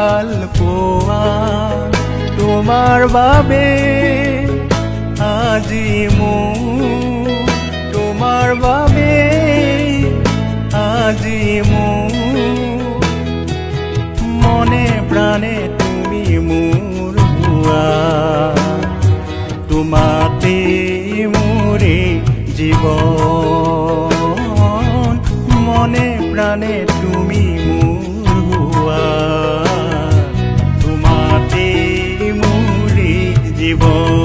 ভাল পোৱা তোমাৰ বাবে আজি মোৰ তোমাৰ বাবে আজি মোৰ মনে প্ৰাণে তুমি মোৰ হোৱা তোমাতে মোৰে জীৱন মনে প্ৰাণে তুমি মোৰ হোৱা তোমাতে মোৰে জীৱন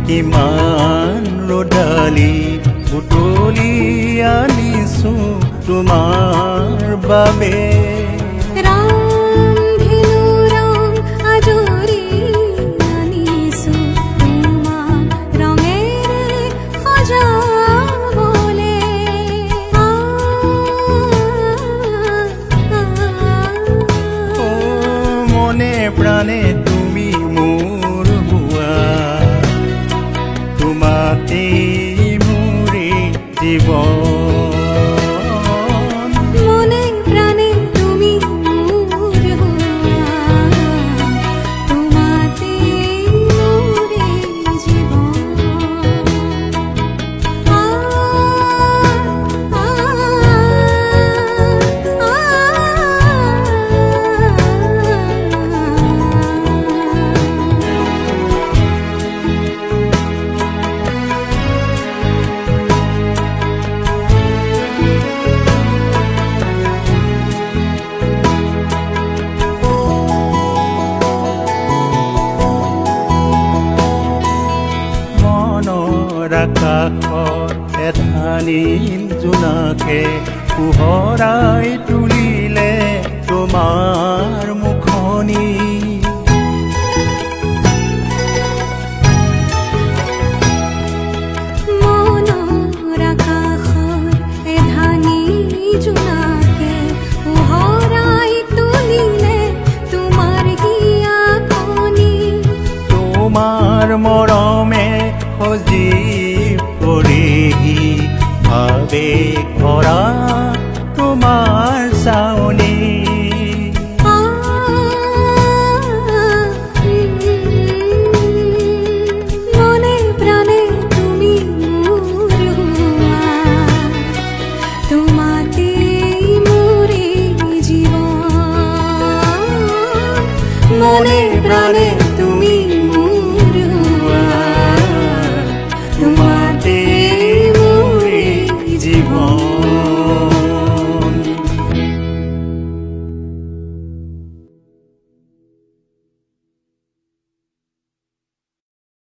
কিমান ৰ'দালি বুটলি আনিছো তোমাৰ বাবে মনে প্ৰাণে তুমি মোৰ হোৱা তোমাতে মোৰে জীৱন মনে প্ৰাণে তুমি মোৰ হোৱা তোমাতে মোৰে জীৱন আকাশত এধানি জোনাকে পোহৰাই তুলিলে তোমাৰ মুখনি মনৰ আকাশত এধানি জোনাকে পোহৰাই তুলিলে তোমাৰ হিয়াখনি তোমাৰ মৰমে খজি পৰেহি ভাবে কৰা তোমাৰ চাৱনি মনে প্ৰাণে তুমি মোৰ হোৱা তোমাতে মোৰে জীৱন মনে প্ৰাণে